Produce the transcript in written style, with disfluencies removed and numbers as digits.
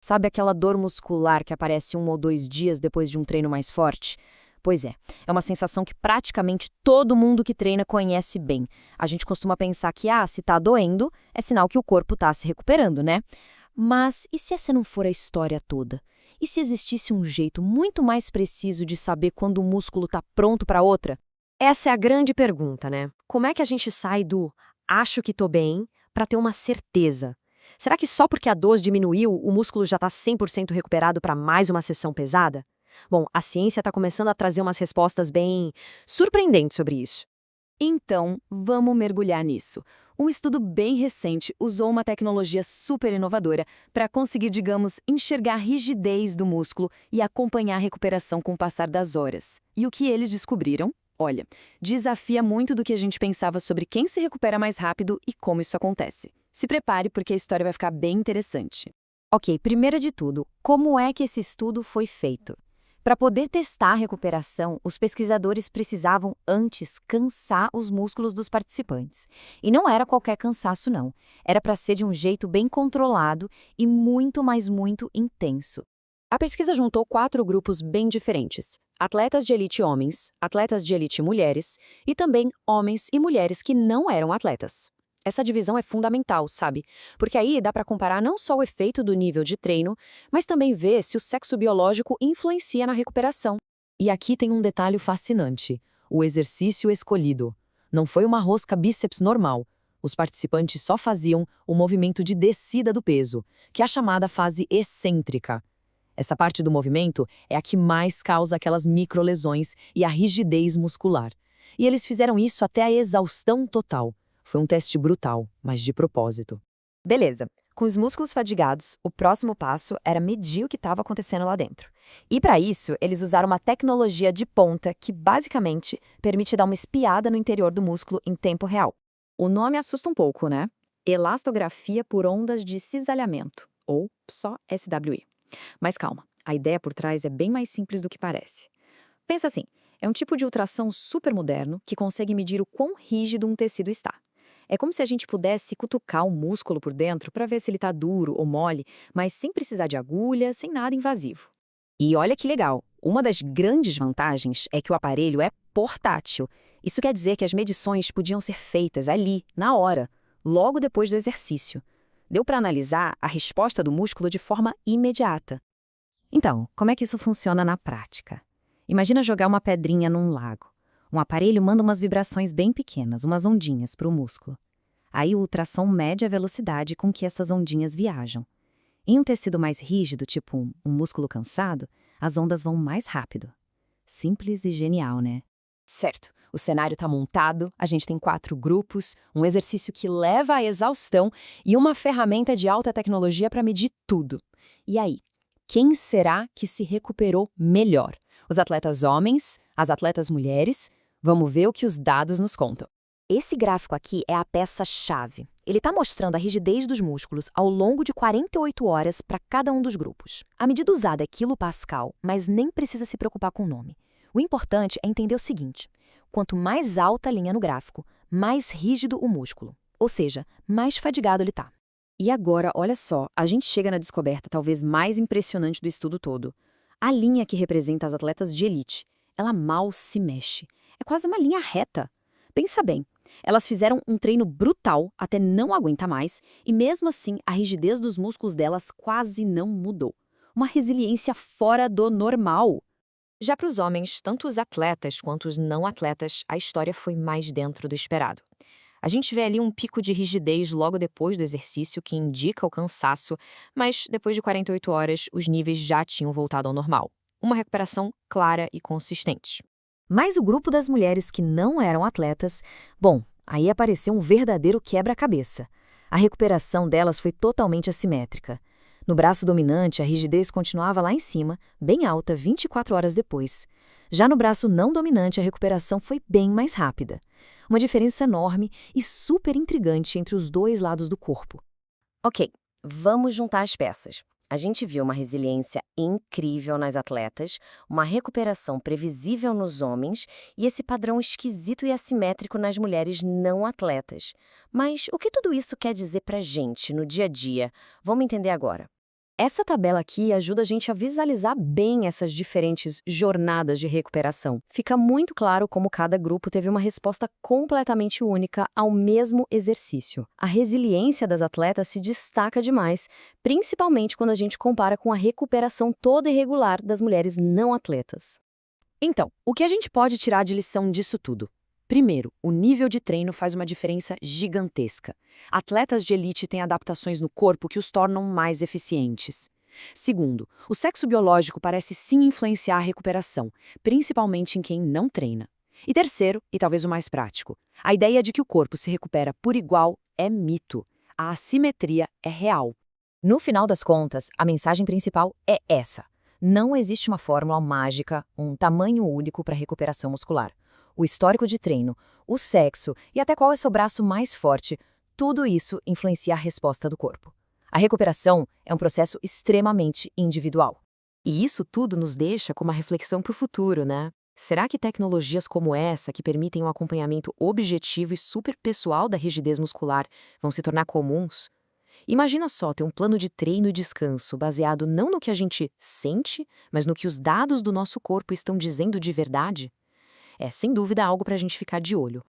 Sabe aquela dor muscular que aparece 1 ou 2 dias depois de um treino mais forte? Pois é uma sensação que praticamente todo mundo que treina conhece bem. A gente costuma pensar que, se tá doendo, é sinal que o corpo tá se recuperando, né? Mas e se essa não for a história toda? E se existisse um jeito muito mais preciso de saber quando o músculo tá pronto para outra? Essa é a grande pergunta, né? Como é que a gente sai do acho que tô bem para ter uma certeza? Será que só porque a dose diminuiu, o músculo já está 100% recuperado para mais uma sessão pesada? Bom, a ciência está começando a trazer umas respostas bem surpreendentes sobre isso. Então, vamos mergulhar nisso. Um estudo bem recente usou uma tecnologia super inovadora para conseguir, digamos, enxergar a rigidez do músculo e acompanhar a recuperação com o passar das horas. E o que eles descobriram? Olha, desafia muito do que a gente pensava sobre quem se recupera mais rápido e como isso acontece. Se prepare porque a história vai ficar bem interessante. Ok, primeiro de tudo, como é que esse estudo foi feito? Para poder testar a recuperação, os pesquisadores precisavam antes cansar os músculos dos participantes. E não era qualquer cansaço, não. Era para ser de um jeito bem controlado e muito, mas muito intenso. A pesquisa juntou 4 grupos bem diferentes: atletas de elite homens, atletas de elite mulheres e também homens e mulheres que não eram atletas. Essa divisão é fundamental, sabe? Porque aí dá para comparar não só o efeito do nível de treino, mas também ver se o sexo biológico influencia na recuperação. E aqui tem um detalhe fascinante: o exercício escolhido. Não foi uma rosca bíceps normal. Os participantes só faziam o movimento de descida do peso, que é a chamada fase excêntrica. Essa parte do movimento é a que mais causa aquelas microlesões e a rigidez muscular. E eles fizeram isso até a exaustão total. Foi um teste brutal, mas de propósito. Beleza. Com os músculos fadigados, o próximo passo era medir o que estava acontecendo lá dentro. E para isso, eles usaram uma tecnologia de ponta que basicamente permite dar uma espiada no interior do músculo em tempo real. O nome assusta um pouco, né? Elastografia por ondas de cisalhamento, ou só SWI. Mas calma, a ideia por trás é bem mais simples do que parece. Pensa assim, é um tipo de ultrassom super moderno que consegue medir o quão rígido um tecido está. É como se a gente pudesse cutucar o músculo por dentro para ver se ele está duro ou mole, mas sem precisar de agulha, sem nada invasivo. E olha que legal, uma das grandes vantagens é que o aparelho é portátil. Isso quer dizer que as medições podiam ser feitas ali, na hora, logo depois do exercício. Deu para analisar a resposta do músculo de forma imediata. Então, como é que isso funciona na prática? Imagina jogar uma pedrinha num lago. Um aparelho manda umas vibrações bem pequenas, umas ondinhas, para o músculo. Aí o ultrassom mede a velocidade com que essas ondinhas viajam. Em um tecido mais rígido, tipo um músculo cansado, as ondas vão mais rápido. Simples e genial, né? Certo, o cenário está montado, a gente tem 4 grupos, um exercício que leva à exaustão e uma ferramenta de alta tecnologia para medir tudo. E aí, quem será que se recuperou melhor? Os atletas homens? As atletas mulheres? Vamos ver o que os dados nos contam. Esse gráfico aqui é a peça-chave. Ele está mostrando a rigidez dos músculos ao longo de 48 horas para cada um dos grupos. A medida usada é quilopascal, mas nem precisa se preocupar com o nome. O importante é entender o seguinte: quanto mais alta a linha no gráfico, mais rígido o músculo, ou seja, mais fadigado ele está. E agora, olha só, a gente chega na descoberta talvez mais impressionante do estudo todo. A linha que representa as atletas de elite, ela mal se mexe. É quase uma linha reta. Pensa bem, elas fizeram um treino brutal até não aguentar mais e mesmo assim a rigidez dos músculos delas quase não mudou. Uma resiliência fora do normal. Já para os homens, tanto os atletas quanto os não atletas, a história foi mais dentro do esperado. A gente vê ali um pico de rigidez logo depois do exercício que indica o cansaço, mas depois de 48 horas os níveis já tinham voltado ao normal. Uma recuperação clara e consistente. Mas o grupo das mulheres que não eram atletas, bom, aí apareceu um verdadeiro quebra-cabeça. A recuperação delas foi totalmente assimétrica. No braço dominante, a rigidez continuava lá em cima, bem alta, 24 horas depois. Já no braço não dominante, a recuperação foi bem mais rápida. Uma diferença enorme e super intrigante entre os dois lados do corpo. Ok, vamos juntar as peças. A gente viu uma resiliência incrível nas atletas, uma recuperação previsível nos homens e esse padrão esquisito e assimétrico nas mulheres não atletas. Mas o que tudo isso quer dizer pra gente no dia a dia? Vamos entender agora. Essa tabela aqui ajuda a gente a visualizar bem essas diferentes jornadas de recuperação. Fica muito claro como cada grupo teve uma resposta completamente única ao mesmo exercício. A resiliência das atletas se destaca demais, principalmente quando a gente compara com a recuperação toda irregular das mulheres não atletas. Então, o que a gente pode tirar de lição disso tudo? Primeiro, o nível de treino faz uma diferença gigantesca. Atletas de elite têm adaptações no corpo que os tornam mais eficientes. Segundo, o sexo biológico parece sim influenciar a recuperação, principalmente em quem não treina. E terceiro, e talvez o mais prático, a ideia de que o corpo se recupera por igual é mito. A assimetria é real. No final das contas, a mensagem principal é essa. Não existe uma fórmula mágica, um tamanho único para recuperação muscular. O histórico de treino, o sexo e até qual é seu braço mais forte, tudo isso influencia a resposta do corpo. A recuperação é um processo extremamente individual. E isso tudo nos deixa com uma reflexão para o futuro, né? Será que tecnologias como essa, que permitem um acompanhamento objetivo e superpessoal da rigidez muscular, vão se tornar comuns? Imagina só ter um plano de treino e descanso baseado não no que a gente sente, mas no que os dados do nosso corpo estão dizendo de verdade? É, sem dúvida, algo para a gente ficar de olho.